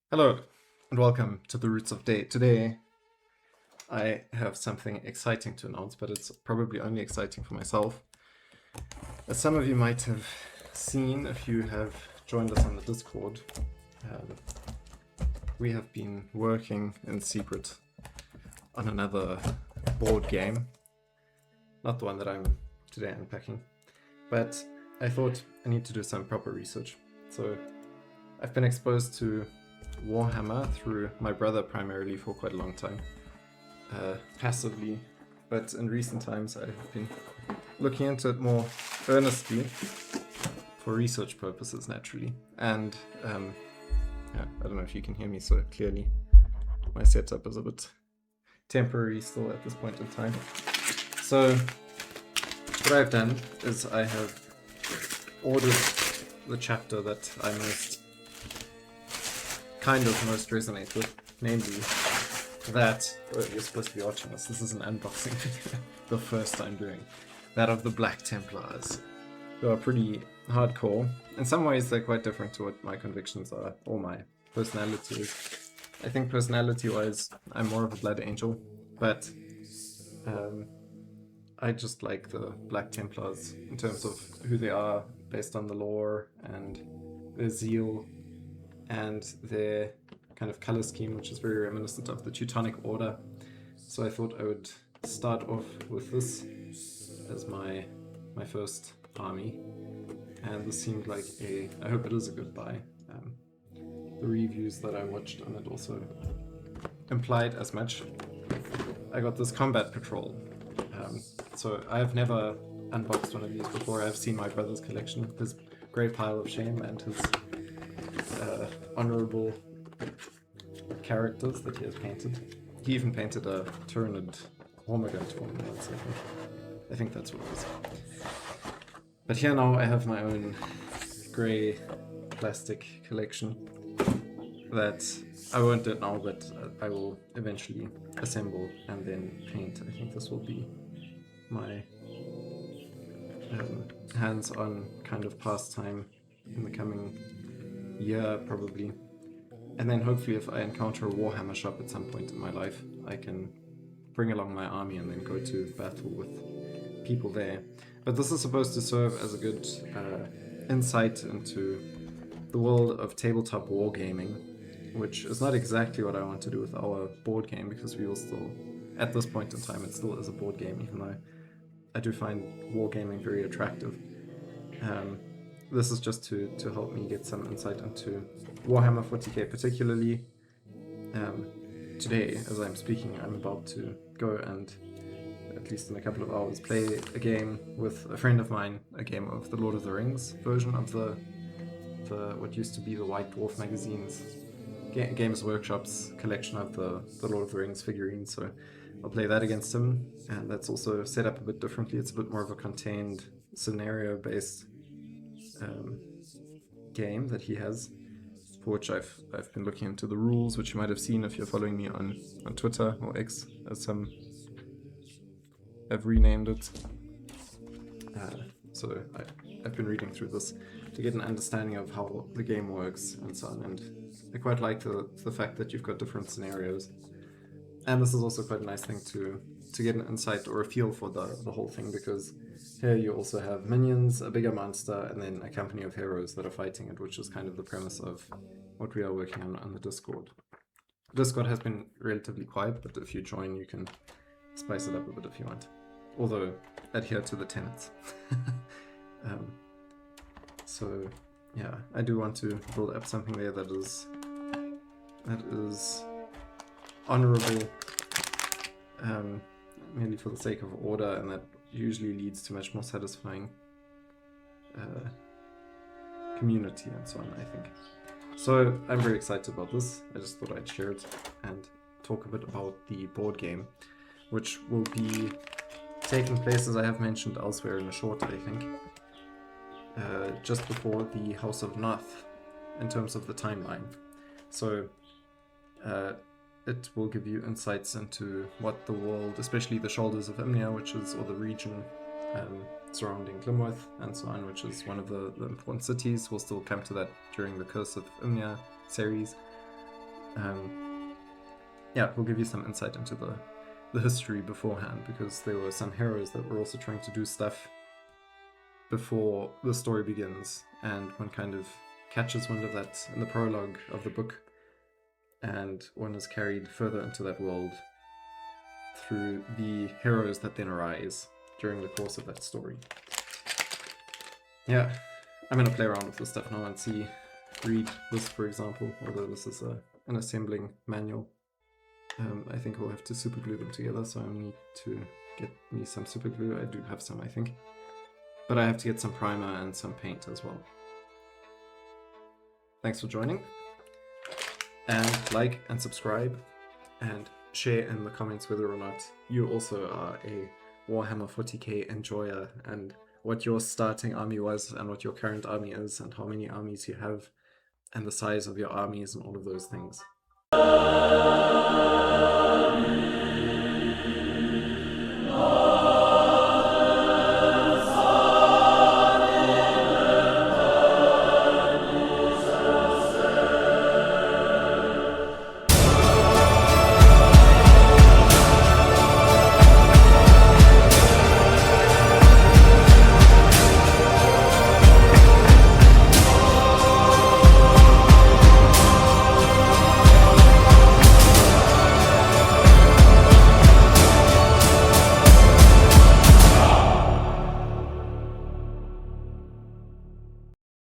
Hello and welcome to the Roots of Day. Today I have something exciting to announce, but it's probably only exciting for myself. As some of you might have seen if you have joined us on the Discord, we have been working in secret on another board game. Not the one that I'm today unpacking, but I thought I need to do some proper research. So I've been exposed to Warhammer through my brother primarily for quite a long time, passively, but in recent times I have been looking into it more earnestly for research purposes, naturally. And yeah, I don't know if you can hear me so clearly. My setup is a bit temporary still at this point in time. So what I've done is I have ordered the chapter that I most resonate with, namely that, you're supposed to be watching this, this is an unboxing video, the first I'm doing, that of the Black Templars, who are pretty hardcore. In some ways they're quite different to what my convictions are, or my personality is. I think personality-wise I'm more of a Blood Angel, but I just like the Black Templars in terms of who they are based on the lore and their zeal and their kind of color scheme, which is very reminiscent of the Teutonic Order. So I thought I would start off with this as my first army, and this seemed like I hope it is a good buy. The reviews that I watched on it also implied as much. I got this Combat Patrol. So I've never unboxed one of these before. I've seen my brother's collection, his great pile of shame and his honorable characters that he has painted. He even painted a Tyranid Hormigant tournament, I think that's what it was. But here now I have my own grey plastic collection that I won't do it now, but I will eventually assemble and then paint. I think this will be my hands-on kind of pastime in the coming year, probably. And then hopefully if I encounter a Warhammer shop at some point in my life, I can bring along my army and then go to battle with people there. But this is supposed to serve as a good insight into the world of tabletop wargaming, which is not exactly what I want to do with our board game, because we will still, at this point in time, it still is a board game, even though I do find wargaming very attractive. This is just to help me get some insight into Warhammer 40k particularly. Today, as I'm speaking, I'm about to go and, at least in a couple of hours, play a game with a friend of mine, a game of the Lord of the Rings version of the what used to be the White Dwarf magazine's Games Workshop's collection of the Lord of the Rings figurines. So I'll play that against him, and that's also set up a bit differently. It's a bit more of a contained scenario-based game that he has, for which I've been looking into the rules, which you might have seen if you're following me on Twitter, or X, as some have renamed it. So I've been reading through this to get an understanding of how the game works and so on, and I quite like the fact that you've got different scenarios. And this is also quite a nice thing to get an insight or a feel for the whole thing, because here you also have minions, a bigger monster, and then a company of heroes that are fighting it, which is kind of the premise of what we are working on the Discord. Discord has been relatively quiet, but if you join you can spice it up a bit if you want. Although, adhere to the tenets. So, yeah, I do want to build up something there that is honorable, merely for the sake of order, and that usually leads to much more satisfying community and so on, I think. So I'm very excited about this. I just thought I'd share it and talk a bit about the board game, which will be taking place, as I have mentioned elsewhere in a short, I think, just before the House of Noth in terms of the timeline. So it will give you insights into what the world, especially the Shoulders of Imnia, or the region surrounding Glimworth and so on, which is one of the important cities. We'll still come to that during the Curse of Imnia series. yeah, we'll give you some insight into the history beforehand, because there were some heroes that were also trying to do stuff before the story begins, and one kind of catches wind of that in the prologue of the book, and one is carried further into that world through the heroes that then arise during the course of that story. Yeah, I'm gonna play around with this stuff now and read this, for example, although this is an assembling manual. I think we'll have to super glue them together, so I need to get me some super glue. I do have some, I think. But I have to get some primer and some paint as well. Thanks for joining. And like and subscribe and share in the comments whether or not you also are a Warhammer 40k enjoyer, and what your starting army was and what your current army is and how many armies you have and the size of your armies and all of those things.